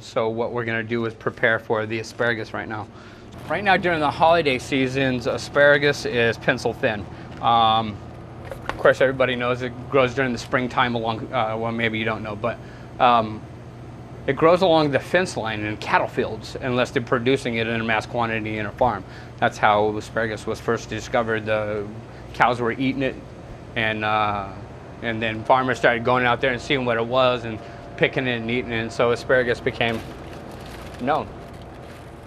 So what we're gonna do is prepare for the asparagus right now. Right now during the holiday seasons, asparagus is pencil thin. Of course, everybody knows it grows during the springtime along, well, maybe you don't know, but it grows along the fence line in cattle fields unless they're producing it in a mass quantity in a farm. That's how asparagus was first discovered. The cows were eating it, and then farmers started going out there and seeing what it was and picking it and eating it, and so asparagus became known.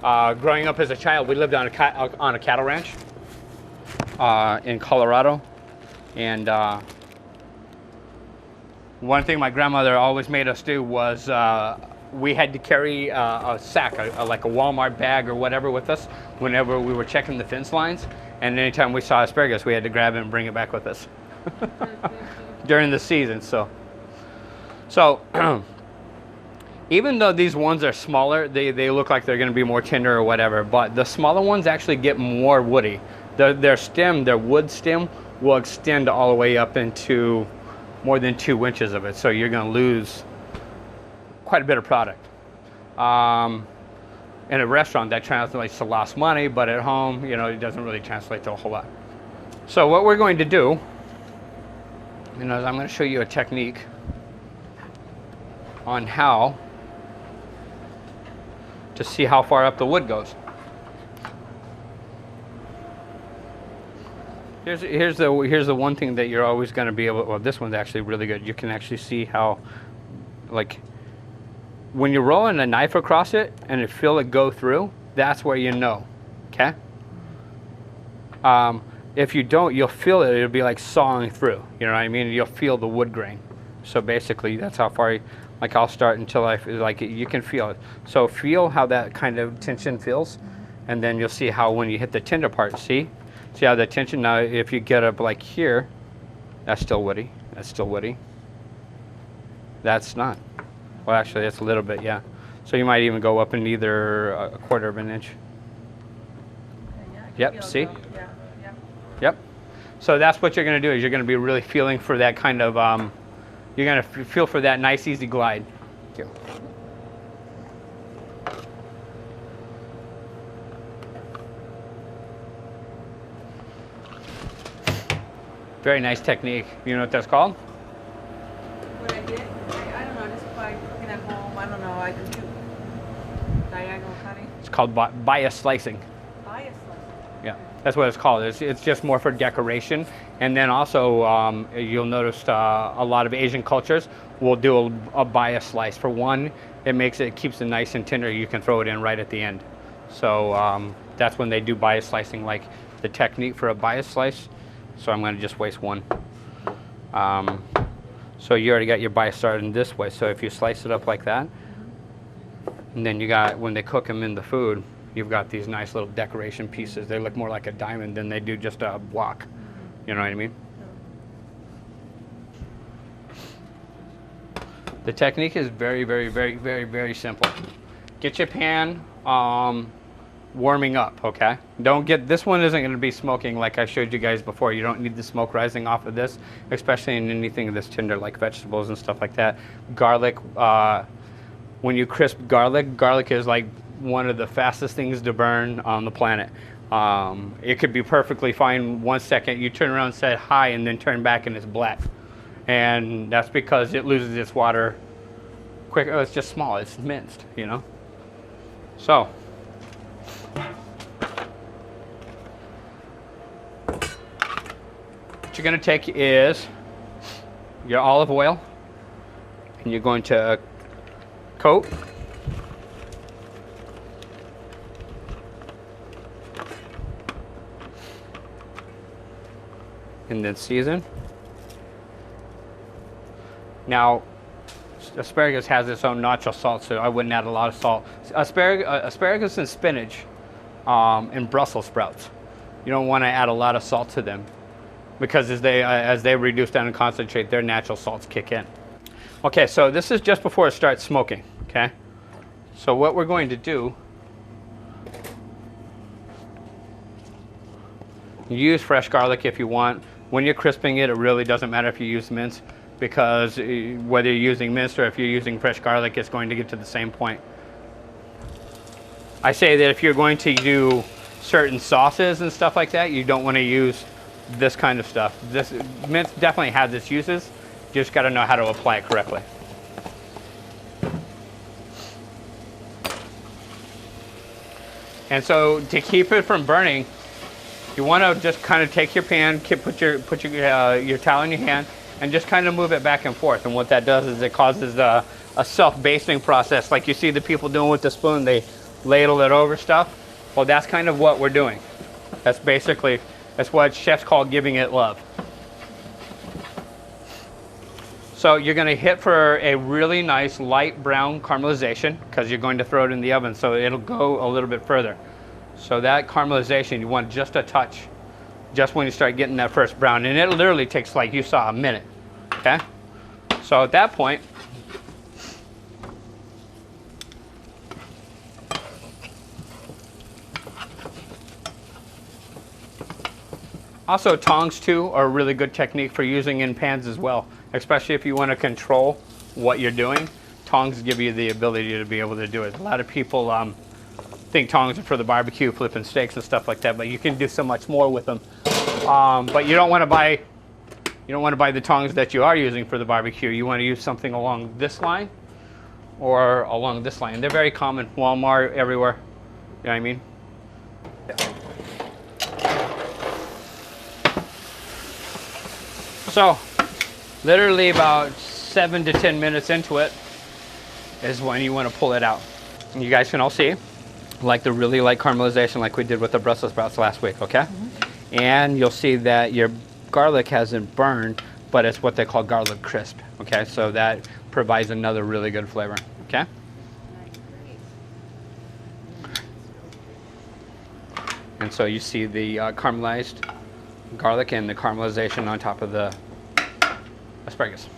Growing up as a child, we lived on a cattle ranch in Colorado, and one thing my grandmother always made us do was we had to carry a sack, like a Walmart bag or whatever, with us whenever we were checking the fence lines, and anytime we saw asparagus, we had to grab it and bring it back with us during the season. So even though these ones are smaller, they look like they're going to be more tender or whatever, but the smaller ones actually get more woody. Their wood stem will extend all the way up into more than 2 inches of it, so you're going to lose quite a bit of product. In a restaurant, that translates to lost money, but at home, you know, it doesn't really translate to a whole lot. So what we're going to do, you know, is I'm going to show you a technique on how to see how far up the wood goes. Here's the one thing that you're always going to be able. Well, this one's actually really good. You can actually see how, like, when you're rolling a knife across it and you feel it go through, that's where you know. Okay. If you don't, you'll feel it. It'll be like sawing through. You know what I mean? You'll feel the wood grain. So basically, that's how far. Like, I'll start until I feel like you can feel it. So feel how that kind of tension feels, and then you'll see how when you hit the tender part, see how the tension. Now if you get up like here, that's still woody. That's still woody. That's not. Well, actually, that's a little bit, yeah. So you might even go up in either a quarter of an inch. Yep, see? Yeah. Yep. So that's what you're going to do, is you're going to be really feeling for that kind of, you're going to feel for that nice, easy glide. Thank you. Very nice technique. You know what that's called? What I did? I don't know, just by cooking at home, I don't know, I can do diagonal cutting. It's called bias slicing. Bias slicing. Yeah, that's what it's called. It's just more for decoration. And then also, you'll notice a lot of Asian cultures will do a bias slice. For one, it keeps it nice and tender. You can throw it in right at the end. So that's when they do bias slicing, like the technique for a bias slice. So I'm going to just waste one. So you already got your bias started in this way. So if you slice it up like that, and then you got, when they cook them in the food, you've got these nice little decoration pieces. They look more like a diamond than they do just a block. You know what I mean? The technique is very, very, very, very, very simple. Get your pan warming up, okay? This one isn't going to be smoking like I showed you guys before. You don't need the smoke rising off of this, especially in anything this tender like vegetables and stuff like that. Garlic, when you crisp garlic is like one of the fastest things to burn on the planet. It could be perfectly fine 1 second, you turn around and say hi, and then turn back and it's black. And that's because it loses its water quick. Oh, it's just small, it's minced, you know? So, what you're going to take is your olive oil, and you're going to coat and then season. Now, asparagus has its own natural salt, so I wouldn't add a lot of salt. Asparagus and spinach and Brussels sprouts, you don't want to add a lot of salt to them, because as they reduce down and concentrate, their natural salts kick in. Okay, so this is just before it starts smoking, okay? So what we're going to do, use fresh garlic if you want. When you're crisping it, it really doesn't matter if you use mince. because whether you're using minced or if you're using fresh garlic, it's going to get to the same point. I say that if you're going to do certain sauces and stuff like that, you don't want to use this kind of stuff. This mince definitely has its uses. You just got to know how to apply it correctly. And so to keep it from burning, you want to just kind of take your pan, put your towel in your hand, and just kind of move it back and forth. And what that does is it causes a self-basting process, like you see the people doing with the spoon. They ladle it over stuff. Well, that's kind of what we're doing. That's what chefs call giving it love. So you're going to hit for a really nice light brown caramelization, because you're going to throw it in the oven, so it'll go a little bit further. So that caramelization, you want just a touch, just when you start getting that first brown. And it literally takes, like you saw, a minute. Okay? So at that point, also tongs too are a really good technique for using in pans as well, especially if you want to control what you're doing. Tongs give you the ability to be able to do it. A lot of people think tongs are for the barbecue, flipping steaks and stuff like that, but you can do so much more with them. But you don't want to buy the tongs that you are using for the barbecue. You want to use something along this line or along this line. They're very common, Walmart, everywhere. You know what I mean? Yeah. So, literally about 7 to 10 minutes into it is when you want to pull it out. And you guys can all see, like the really light caramelization like we did with the Brussels sprouts last week, okay? Mm-hmm. And you'll see that your garlic hasn't burned, but it's what they call garlic crisp, okay? So that provides another really good flavor, okay? And so you see the caramelized garlic and the caramelization on top of the asparagus.